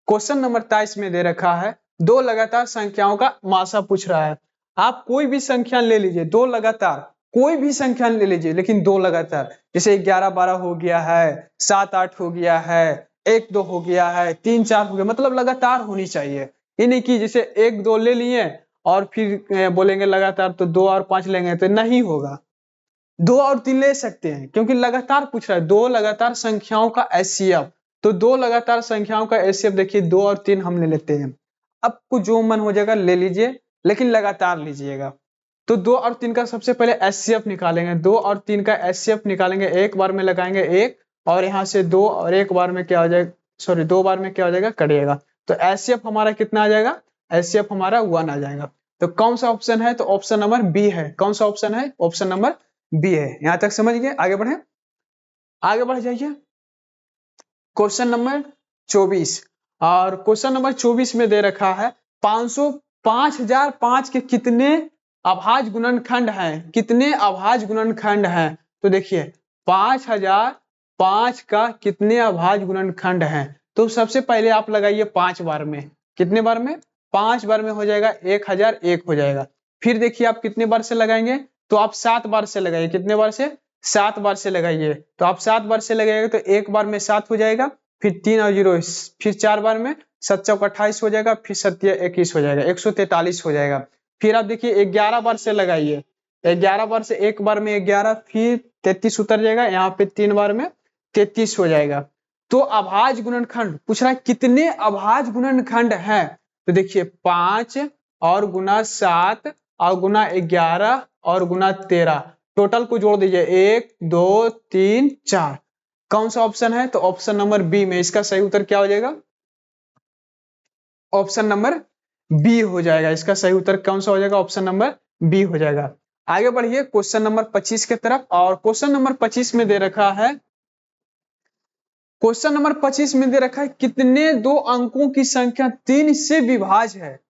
क्वेश्चन नंबर 23 में दे रखा है 2 लगातार संख्याओं का मासा पूछ रहा है। आप कोई भी संख्या ले लीजिए, 2 लगातार, कोई भी संख्या ले लीजिए, लेकिन 2 लगातार। जैसे 11 12 हो गया है, 7 8 हो गया है, 1 2 हो गया है, 3 4 हो गया, मतलब लगातार होनी चाहिए। ये नहीं कि जैसे 1 2 ले लिए और फिर बोलेंगे लगातार तो 2 और 5 लेंगे, तो नहीं होगा। 2 और 3 ले सकते हैं क्योंकि लगातार पूछ रहा है, 2 लगातार संख्याओं का एचसीएफ। तो दो लगातार संख्याओं का एचसीएफ देखिए 2 और 3 हम ले लेते हैं। आपको जो मन हो जाएगा ले लीजिए, लेकिन लगातार लीजिएगा। तो 2 और 3 का सबसे पहले एचसीएफ निकालेंगे। 2 और 3 का एचसीएफ निकालेंगे, एक बार में लगाएंगे 1 और यहाँ से 2 और एक बार में क्या हो जाएगा, सॉरी 2 बार में क्या हो जाएगा, कटिएगा। तो एचसीएफ हमारा कितना आ जाएगा, एचसीएफ हमारा 1 आ जाएगा। तो कौन सा ऑप्शन है, तो ऑप्शन नंबर बी है। कौन सा ऑप्शन है, ऑप्शन नंबर बी है। यहां तक समझ गए, आगे बढ़े, आगे बढ़ जाइए। क्वेश्चन नंबर 24, और क्वेश्चन नंबर 24 में दे रखा है 5005 के कितने अभाज्य गुणनखंड हैं, कितने अभाज्य गुणनखंड हैं। तो देखिए 5005 का कितने अभाज्य गुणनखंड हैं। तो सबसे पहले आप लगाइए 5 बार में, कितने बार में, 5 बार में हो जाएगा 1001 हो जाएगा। फिर देखिए आप कितने बार से लगाएंगे, तो आप 7 बार से लगाइए, कितने बार से, 7 बार से लगाइए। तो आप 7 बार से लगाइएगा तो एक बार में 7 हो जाएगा, फिर 3 और 0, फिर 4 बार में 7 चौक 28 हो जाएगा, फिर 7 21 हो जाएगा, 143 हो जाएगा। फिर आप देखिए 11 बार से लगाइए, 11 बार से एक बार में 11, फिर 33 उतर जाएगा, यहाँ पे 3 बार में 33 हो जाएगा। तो अभाज्य गुणनखंड पूछ रहा है कितने अभाज्य गुणनखंड हैं। तो देखिए 5 और गुना 7 और गुना 11 और गुना 13, टोटल को जोड़ दीजिए 1 2 3 4। कौन सा ऑप्शन है, तो ऑप्शन नंबर बी में इसका सही उत्तर क्या हो जाएगा, ऑप्शन नंबर बी हो जाएगा। इसका सही उत्तर कौन सा हो जाएगा, ऑप्शन नंबर बी हो जाएगा। आगे बढ़िए क्वेश्चन नंबर 25 के तरफ, और क्वेश्चन नंबर 25 में दे रखा है, क्वेश्चन नंबर 25 में दे रखा है कितने दो अंकों की संख्या 3 से विभाज्य है।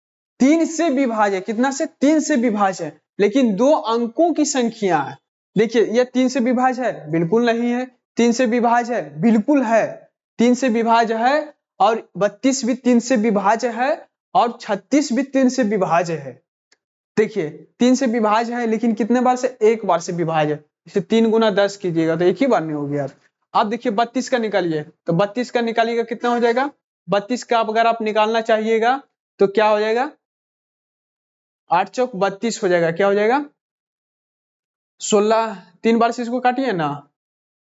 3 से विभाज्य है, कितना से, 3 से विभाज्य है, लेकिन 2 अंकों की संख्या है। देखिए यह 3 से विभाज्य है, बिल्कुल नहीं है। 3 से विभाज्य है, बिल्कुल है। 3 से विभाज्य है, और 32 भी 3 से विभाज्य है, और 36 भी 3 से विभाज्य है। देखिए 3 से विभाज्य है, लेकिन कितने बार से, एक बार से विभाज्य है। इसे 3 गुना 10 कीजिएगा तो एक ही बार में हो गया। अब देखिए 32 का निकालिए, तो 32 का निकालिएगा कितना हो जाएगा, 32 का अगर आप निकालना चाहिएगा तो क्या हो जाएगा, 8 चौक 32 हो जाएगा, क्या हो जाएगा 16। 3 बार से इसको काटिए ना,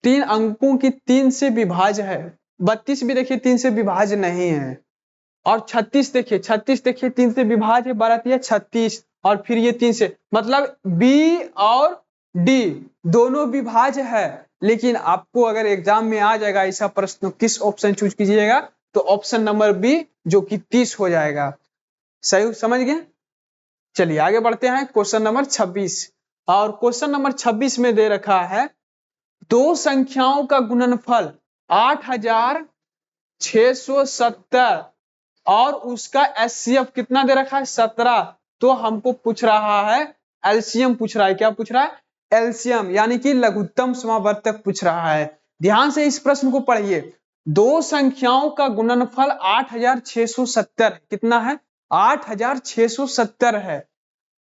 3 अंकों की 3 से विभाज्य है। 32 भी देखिए 3 से विभाज्य नहीं है, और 36 देखिए, 36 देखिए 3 से विभाज्य है, 12 36, और फिर ये 3 से, मतलब बी और डी दोनों विभाज्य है। लेकिन आपको अगर एग्जाम में आ जाएगा ऐसा प्रश्न, किस ऑप्शन चूज कीजिएगा, तो ऑप्शन नंबर बी जो कि 30 हो जाएगा। सही समझ गए। चलिए आगे बढ़ते हैं क्वेश्चन नंबर 26, और क्वेश्चन नंबर 26 में दे रखा है दो संख्याओं का गुणनफल 8670 और उसका एचसीएफ कितना दे रखा है, 17। तो हमको पूछ रहा है एलसीएम पूछ रहा है, क्या पूछ रहा है, एलसीएम यानी कि लघुत्तम समावर्तक पूछ रहा है। ध्यान से इस प्रश्न को पढ़िए। दो संख्याओं का गुणनफल 8670 कितना है, 8670 है।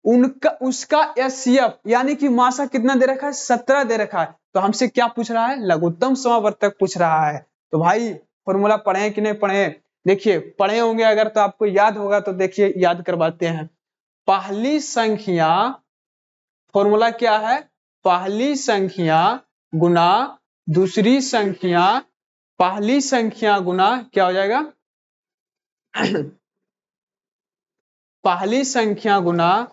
उनका उसका एचसीएफ यानी कि मासा कितना दे रखा है, 17 दे रखा है। तो हमसे क्या पूछ रहा है, लघुत्तम समावर्तक पूछ रहा है। तो भाई फॉर्मूला पढ़े कि नहीं पढ़े, देखिए पढ़े होंगे अगर तो आपको याद होगा, तो देखिए याद करवाते हैं। पहली संख्या, फॉर्मूला क्या है, पहली संख्या गुना दूसरी संख्या, पहली संख्या गुना क्या हो जाएगा पहली संख्या गुना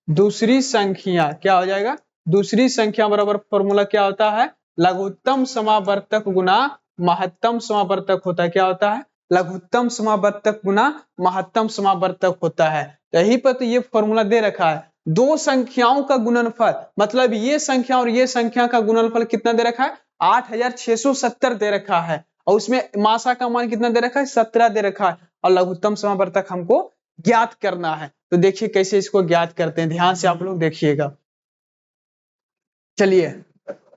दूसरी संख्या क्या हो जाएगा, दूसरी संख्या बराबर फॉर्मूला क्या होता है, लघुत्तम समावर्तक गुना महत्तम समावर्तक होता है। क्या होता है, लघुत्तम समावर्तक गुना महत्तम समावर्तक होता है। यही पर तो ये फॉर्मूला दे रखा है। दो संख्याओं का गुणनफल, मतलब ये संख्या और ये संख्या का गुणनफल कितना दे रखा है, 8670 दे रखा है, और उसमें मासा का मान कितना दे रखा है, 17 दे रखा है, और लघुत्तम समावर्तक हमको ज्ञात करना है। तो देखिए कैसे इसको ज्ञात करते हैं, ध्यान से आप लोग देखिएगा। चलिए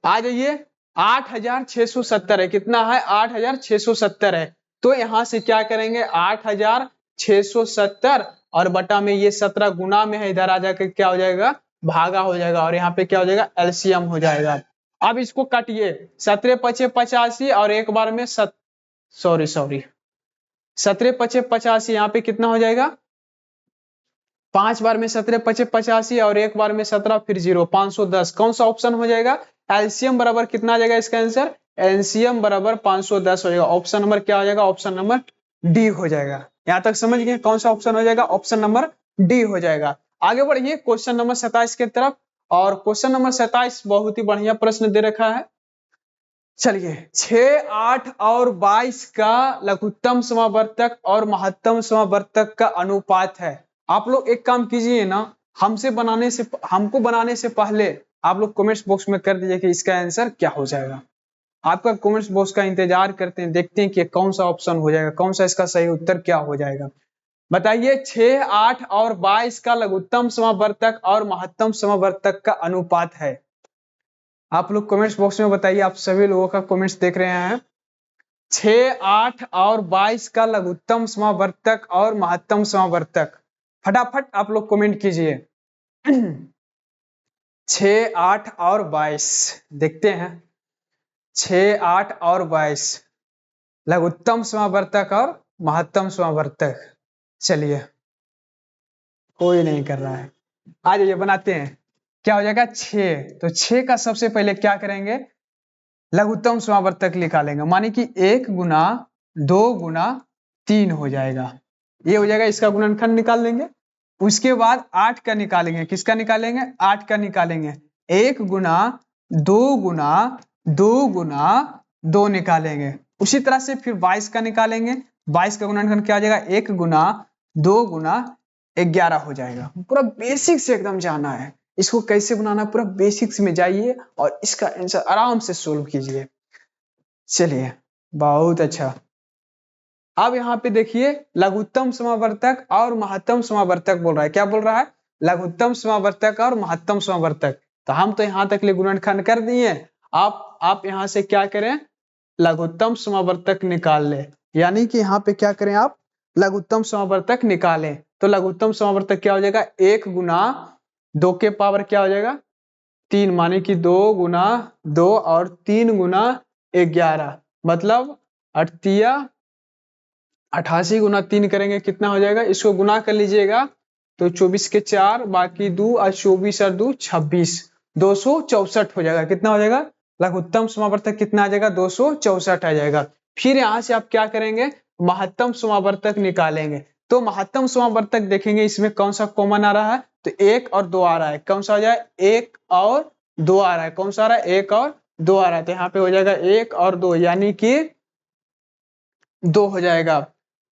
आ जाइए, 8670 है, कितना है, 8670 है। तो यहां से क्या करेंगे, 8670 और बटा में ये 17 गुना में है, इधर आ जाकर क्या हो जाएगा, भागा हो जाएगा, और यहाँ पे क्या हो जाएगा, एलसीएम हो जाएगा। अब इसको काटिए, 17 पचे 85 और एक बार में 17 पचे 85, यहाँ पे कितना हो जाएगा, 5 बार में 17 पचे 85 और एक बार में 17 फिर 0 510। कौन सा ऑप्शन हो जाएगा? एलसीएम बराबर कितना आ जाएगा इसका आंसर? एलसीएम बराबर 510 हो जाएगा। ऑप्शन नंबर क्या हो जाएगा? ऑप्शन नंबर डी हो जाएगा। यहां तक समझ गए कौन सा ऑप्शन हो जाएगा? ऑप्शन नंबर डी हो जाएगा। आगे बढ़िए क्वेश्चन नंबर 27 की तरफ। और क्वेश्चन नंबर 27 बहुत ही बढ़िया प्रश्न दे रखा है। चलिए 6, 8 और 22 का लघुत्तम समावर्तक और महत्तम समावर्तक का अनुपात है। आप लोग एक काम कीजिए ना, हमको बनाने से पहले आप लोग कमेंट्स बॉक्स में कर दीजिए कि इसका आंसर क्या हो जाएगा। आपका कमेंट्स बॉक्स का इंतजार करते हैं, देखते हैं कि कौन सा ऑप्शन हो जाएगा, कौन सा इसका सही उत्तर क्या हो जाएगा। बताइए 6, 8 और 22 का लघुत्तम समावर्तक और महत्तम समावर्तक का अनुपात है। आप लोग कमेंट्स बॉक्स में बताइए, आप सभी लोगों का कमेंट्स देख रहे हैं। 6, 8 और 22 का लघुत्तम समावर्तक और महत्तम समावर्तक, फटाफट आप लोग कमेंट कीजिए। 6, 8 और 22 देखते हैं। 6, 8 और 22 लघुत्तम समावर्तक और महत्तम समावर्तक। चलिए कोई नहीं कर रहा है, आ जाइए बनाते हैं। क्या हो जाएगा? 6। तो 6 का सबसे पहले क्या करेंगे? लघुत्तम समावर्तक निकालेंगे, माने कि 1 गुना 2 गुना 3 हो जाएगा। ये हो जाएगा, इसका गुणनखंड निकाल लेंगे। उसके बाद 8 का निकालेंगे। किसका निकालेंगे? 8 का निकालेंगे। 1 गुना 2 गुना 2 गुना 2 निकालेंगे। उसी तरह से फिर 22 का निकालेंगे। 22 का गुणनखंड क्या हो जाएगा? 1 गुना 2 गुना 11 हो जाएगा। पूरा बेसिक से एकदम जाना है, इसको कैसे बनाना पूरा बेसिक्स में जाइए और इसका आंसर आराम से सोल्व कीजिए। चलिए बहुत अच्छा। अब यहाँ पे देखिए लघुत्तम समावर्तक और महत्तम समावर्तक बोल रहा है। क्या बोल रहा है? लघुत्तम समावर्तक और महत्तम समावर्तक। तो हम तो यहाँ तक ले गुणनखंड कर दिए। आप यहाँ से क्या करें? लघुत्तम समावर्तक निकाल ले, यानी कि यहाँ पे क्या करें? आप लघुत्तम समावर्तक निकालें। तो लघुत्तम समावर्तक क्या हो जाएगा? 1 गुना 2 के पावर क्या हो जाएगा? 3, माने कि 2 गुना 2 और 3 गुना 11, मतलब 88 गुना 3 करेंगे कितना हो जाएगा? इसको गुना कर लीजिएगा तो 24 के 4 बाकी 2 और 24 और 2 26, 264 हो जाएगा। कितना हो जाएगा? लघुत्तम समावर्तक कितना आ जाएगा? 264 आ जाएगा। फिर यहाँ से आप क्या करेंगे? महत्तम समावर्तक निकालेंगे। तो महत्तम समावर्तक देखेंगे इसमें कौन सा कॉमन आ रहा है? तो 1 और 2 आ रहा है। कौन सा हो जाए? 1 और 2 आ रहा है। कौन सा आ रहा है? 1 और 2 आ रहा है। तो यहाँ पे हो जाएगा 1 और 2, यानी कि 2 हो जाएगा।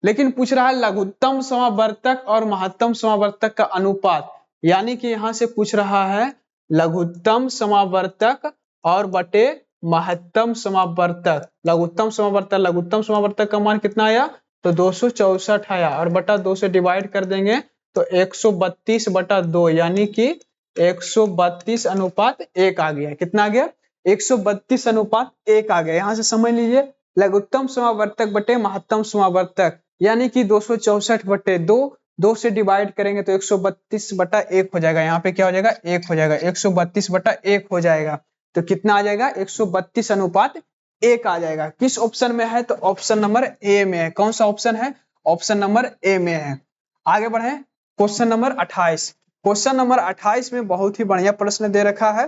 लेकिन पूछ रहा है लघुत्तम समावर्तक और महत्तम समावर्तक का अनुपात, यानी कि यहां से पूछ रहा है लघुत्तम समावर्तक और बटे महत्तम समावर्तक। लघुत्तम समावर्तक का मान कितना आया? तो 264 आया, और बटा 2 से डिवाइड कर देंगे तो 132 बटा 2, यानी कि 132 अनुपात 1 आ गया। कितना आ गया? 132 अनुपात 1 आ गया। यहां से समझ लीजिए लघुत्तम समावर्तक बटे महत्तम समावर्तक, यानी कि 264 बटे 2, 2 से डिवाइड करेंगे तो 132 बटा 1 हो जाएगा। यहाँ पे क्या हो जाएगा? 1 हो जाएगा। 132 बटा 1 हो जाएगा। तो कितना आ जाएगा? 132 अनुपात 1 आ जाएगा। किस ऑप्शन में है? तो ऑप्शन नंबर ए में है। कौन सा ऑप्शन है? ऑप्शन नंबर ए में है। आगे बढ़े क्वेश्चन नंबर 28। क्वेश्चन नंबर 28 में बहुत ही बढ़िया प्रश्न दे रखा है।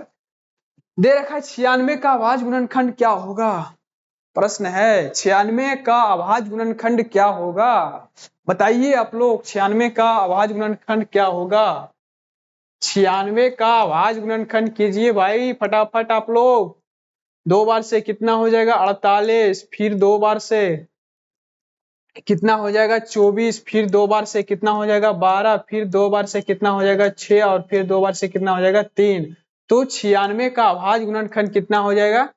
96 का अभाज्य गुणनखंड क्या होगा? प्रश्न है 96 का अभाज्य गुणनखंड क्या होगा? बताइए आप लोग 96 का अभाज्य गुणनखंड क्या होगा? 96 का अभाज्य गुणनखंड कीजिए भाई फटाफट आप लोग। 2 बार से कितना हो जाएगा? 48, फिर 2 बार से कितना हो जाएगा? 24, फिर 2 बार से कितना हो जाएगा? 12, फिर 2 बार से कितना हो जाएगा? 6, और फिर 2 बार से कितना हो जाएगा? 3। तो 96 का अभाज्य गुणनखंड कितना हो जाएगा?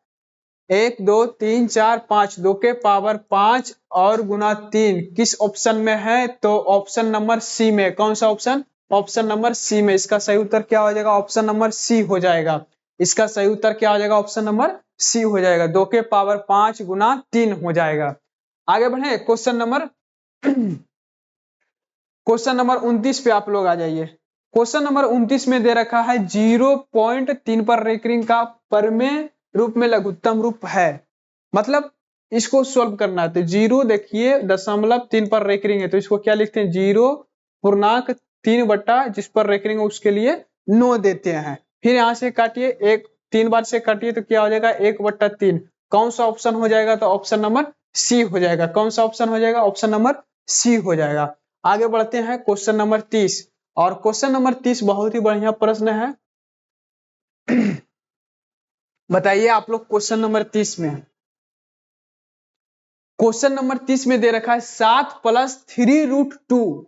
1 2 3 4 5, 2 के पावर 5 और गुना 3 किस ऑप्शन में है? तो ऑप्शन नंबर सी में। कौन सा ऑप्शन? ऑप्शन नंबर सी में। इसका सही उत्तर क्या हो जाएगा? ऑप्शन नंबर सी हो जाएगा। इसका सही उत्तर क्या हो जाएगा? ऑप्शन नंबर सी हो जाएगा। 2 के पावर 5 गुना 3 हो जाएगा। आगे बढ़े क्वेश्चन नंबर 29 पे आप लोग आ जाइए। क्वेश्चन नंबर 29 में दे रखा है 0.3 पर रेकरिंग का परमेय रूप में लघुत्तम रूप है। मतलब इसको सॉल्व करना है। तो 0 देखिए 0.3 पर रेकरिंग है, तो इसको क्या लिखते हैं? 0.3 3 बट्टा जिस पर रेखिंग उसके लिए 9 देते हैं। फिर यहाँ से काटिए, एक 3 बार से काटिए तो क्या हो जाएगा 1/3। कौन सा ऑप्शन हो जाएगा, तो ऑप्शन नंबर सी हो जाएगा। कौन सा ऑप्शन हो जाएगा, ऑप्शन नंबर सी हो जाएगा। आगे बढ़ते हैं क्वेश्चन नंबर 30, और क्वेश्चन नंबर 30 बहुत ही बढ़िया प्रश्न है। बताइए आप लोग क्वेश्चन नंबर 30 में, क्वेश्चन नंबर 30 में दे रखा है 7 + 3√2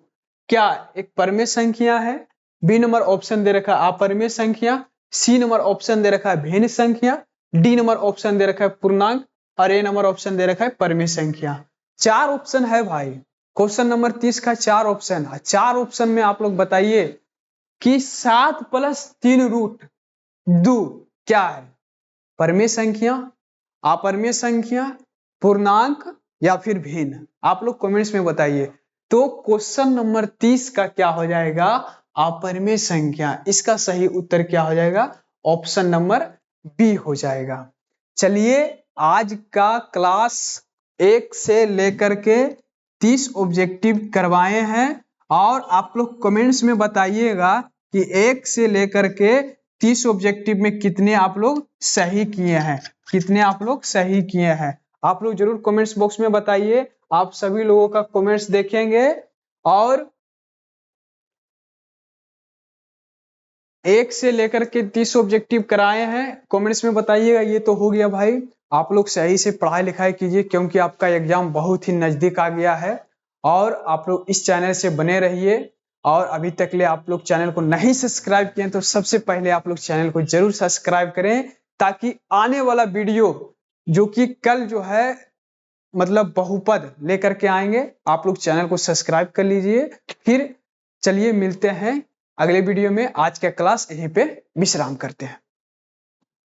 क्या एक परमेय संख्या है। बी नंबर ऑप्शन दे रखा है अपरमेय संख्या, सी नंबर ऑप्शन दे रखा है भिन्न संख्या, डी नंबर ऑप्शन दे रखा है पूर्णांक, और ए नंबर ऑप्शन दे रखा है परमेय संख्या। 4 ऑप्शन है भाई, क्वेश्चन नंबर 30 का 4 ऑप्शन है। 4 ऑप्शन में आप लोग बताइए कि 7 + 3√2 क्या है, परमेय संख्या, अपरमेय संख्या, पूर्णांक या फिर भिन्न। आप लोग कमेंट्स में बताइए। तो क्वेश्चन नंबर 30 का क्या हो जाएगा, अपरमेय संख्या। इसका सही उत्तर क्या हो जाएगा, ऑप्शन नंबर बी हो जाएगा। चलिए, आज का क्लास 1 से लेकर के 30 ऑब्जेक्टिव करवाए हैं, और आप लोग कमेंट्स में बताइएगा कि 1 से लेकर के 30 ऑब्जेक्टिव में कितने आप लोग सही किए हैं, कितने आप लोग सही किए हैं। आप लोग जरूर कमेंट्स बॉक्स में बताइए। आप सभी लोगों का कमेंट्स देखेंगे, और 1 से लेकर के 30 ऑब्जेक्टिव कराए हैं। कमेंट्स में बताइएगा। ये तो हो गया भाई, आप लोग सही से पढ़ाई लिखाई कीजिए, क्योंकि आपका एग्जाम बहुत ही नजदीक आ गया है। और आप लोग इस चैनल से बने रहिए, और अभी तक ले आप लोग चैनल को नहीं सब्सक्राइब किए तो सबसे पहले आप लोग चैनल को जरूर सब्सक्राइब करें, ताकि आने वाला वीडियो जो कि कल जो है मतलब बहुपद लेकर के आएंगे, आप लोग चैनल को सब्सक्राइब कर लीजिए। फिर चलिए मिलते हैं अगले वीडियो में। आज का क्लास यहीं पे विश्राम करते हैं।